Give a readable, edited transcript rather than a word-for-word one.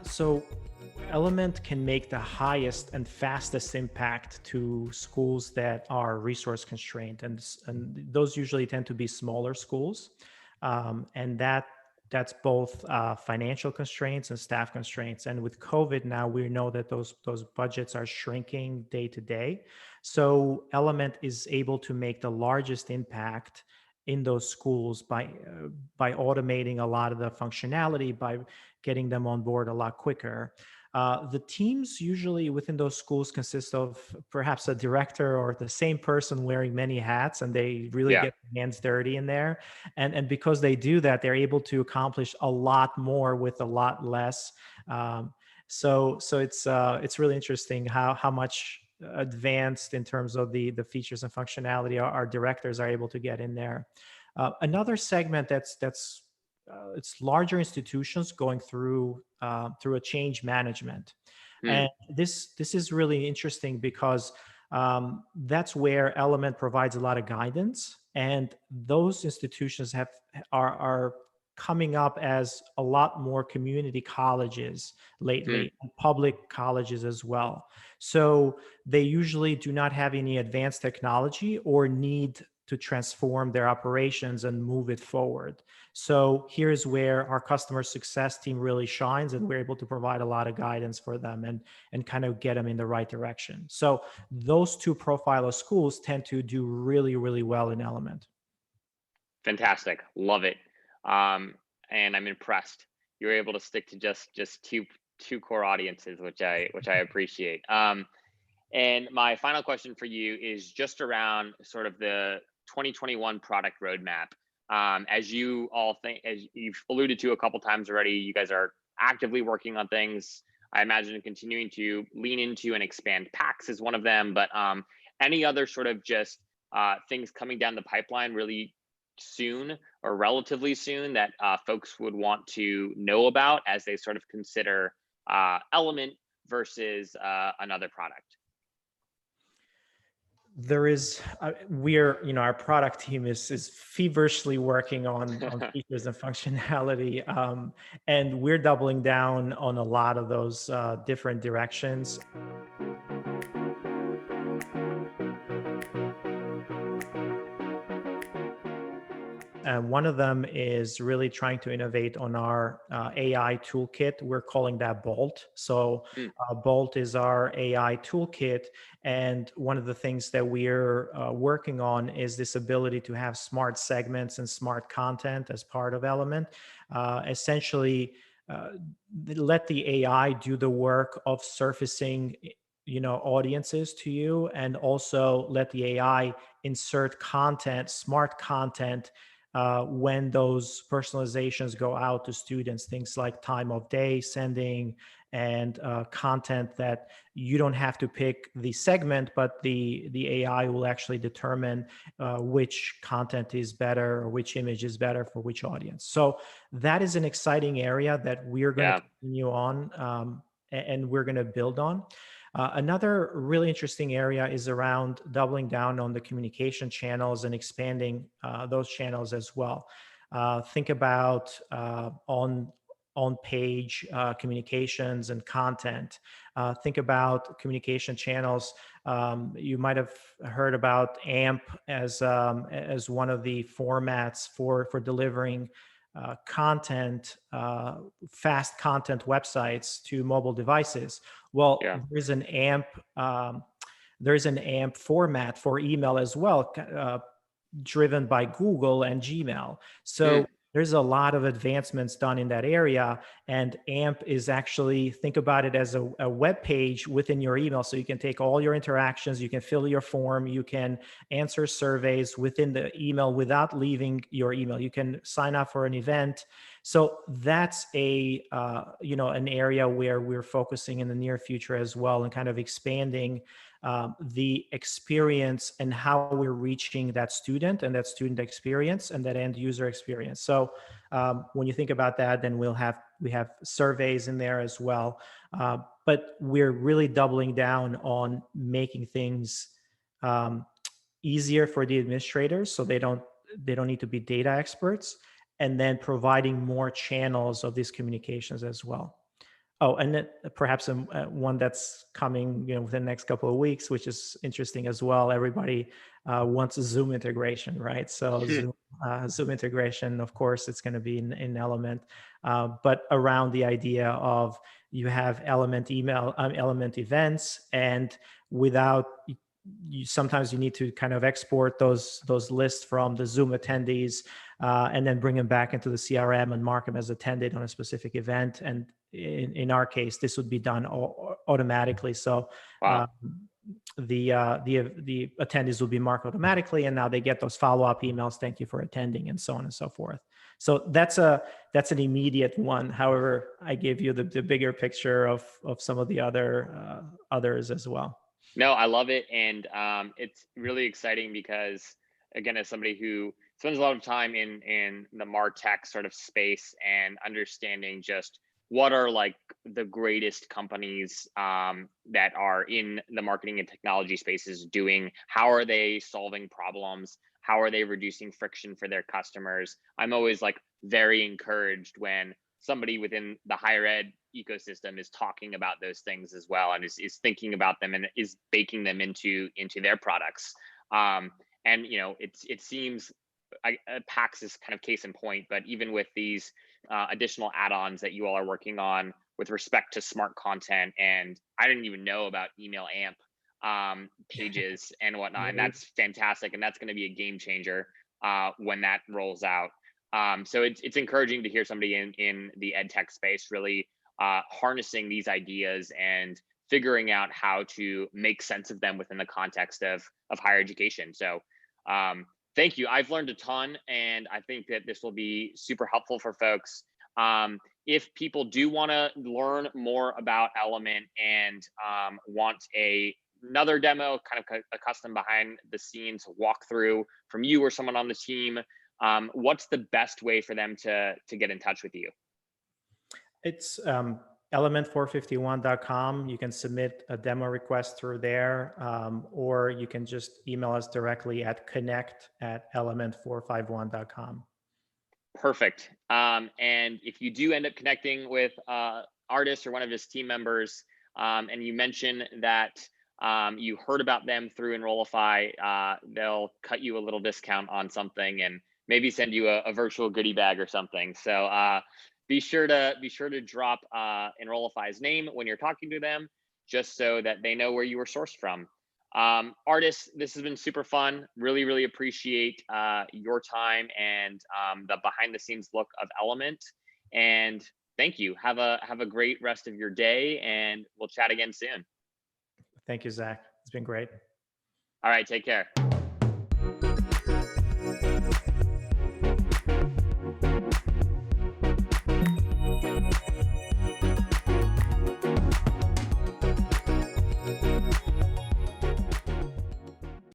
So Element can make the highest and fastest impact to schools that are resource constrained, and those usually tend to be smaller schools, and that's both financial constraints and staff constraints. And with COVID now, we know that those budgets are shrinking day to day. So Element is able to make the largest impact in those schools by automating a lot of the functionality, by getting them on board a lot quicker. The teams usually within those schools consist of perhaps a director or the same person wearing many hats, and they really Yeah, get their hands dirty in there. And because they do that, they're able to accomplish a lot more with a lot less. Um, so it's really interesting how much advanced in terms of the features and functionality our directors are able to get in there. Another segment that's it's larger institutions going through a change management, mm, and this is really interesting because that's where Element provides a lot of guidance, and those institutions are coming up as a lot more community colleges mm. lately, and public colleges as well. So they usually do not have any advanced technology or need to transform their operations and move it forward. So here's where our customer success team really shines, and we're able to provide a lot of guidance for them and kind of get them in the right direction. So those two profile of schools tend to do really well in Element. Fantastic. Love it. Um, and I'm impressed. You're able to stick to just two core audiences, which I appreciate. And my final question for you is just around sort of the 2021 product roadmap. As you all think, as you've alluded to a couple times already, you guys are actively working on things. I imagine continuing to lean into and expand packs is one of them, but any other sort of just things coming down the pipeline really soon or relatively soon that folks would want to know about as they sort of consider Element versus another product. There is we're our product team is feverishly working on features and functionality, and we're doubling down on a lot of those different directions. One of them is really trying to innovate on our AI toolkit. We're calling that Bolt. So Mm, Bolt is our AI toolkit. And one of the things that we're working on is this ability to have smart segments and smart content as part of Element. Essentially, uh, let the AI do the work of surfacing audiences to you, and also let the AI insert content, smart content, when those personalizations go out to students, things like time of day sending, and content that you don't have to pick the segment, but the AI will actually determine which content is better or which image is better for which audience. So that is an exciting area that we're going to yeah. continue on, and we're going to build on. Another really interesting area is around doubling down on the communication channels and expanding those channels as well. Think about on page communications and content. Think about communication channels. You might have heard about AMP as one of the formats for delivering content, fast content websites to mobile devices. Well, Yeah. um, there's an AMP format for email as well, driven by Google and Gmail. So Mm, there's a lot of advancements done in that area. And AMP is actually, think about it as a web page within your email. So you can take all your interactions, you can fill your form, you can answer surveys within the email without leaving your email. You can sign up for an event. So that's an area where we're focusing in the near future as well, and kind of expanding the experience and how we're reaching that student and that student experience and that end user experience. So when you think about that, then we have surveys in there as well. But we're really doubling down on making things um, easier for the administrators, so they don't need to be data experts, and then providing more channels of these communications as well. Oh, and then perhaps one that's coming, within the next couple of weeks, which is interesting as well. Everybody wants a Zoom integration, right? So Zoom integration, of course, it's going to be in Element, but around the idea of you have Element email, Element events, and without sometimes you need to kind of export those lists from the Zoom attendees, and then bring them back into the CRM and mark them as attended on a specific event. And in our case, this would be done automatically. So Wow. the attendees will be marked automatically, and now they get those follow-up emails, thank you for attending, and so on and so forth. So that's an immediate one. However, I gave you the bigger picture of some of the others as well. No, I love it, and it's really exciting because, again, as somebody who spends a lot of time in the martech sort of space and understanding just what are like the greatest companies that are in the marketing and technology spaces doing, how are they solving problems, how are they reducing friction for their customers. I'm always like very encouraged when somebody within the higher ed ecosystem is talking about those things as well, and is thinking about them and is baking them into their products. And it seems PAX is kind of case in point, but even with these additional add-ons that you all are working on with respect to smart content, and I didn't even know about email amp pages and whatnot, and that's fantastic, and that's going to be a game changer when that rolls out. So it's encouraging to hear somebody in the ed tech space really harnessing these ideas and figuring out how to make sense of them within the context of higher education. So thank you. I've learned a ton, and I think that this will be super helpful for folks. If people do want to learn more about Element and want another demo, kind of a custom behind the scenes walkthrough from you or someone on the team, what's the best way for them to get in touch with you? It's element451.com. You can submit a demo request through there, or you can just email us directly at connect@element451.com. Perfect. And if you do end up connecting with Artis or one of his team members, and you mention that you heard about them through Enrollify, they'll cut you a little discount on something and maybe send you a virtual goodie bag or something. So be sure to drop Enrollify's name when you're talking to them, just so that they know where you were sourced from. Artis, this has been super fun. Really, really appreciate your time and the behind the scenes look of Element. And thank you. Have a great rest of your day, and we'll chat again soon. Thank you, Zach. It's been great. All right, take care.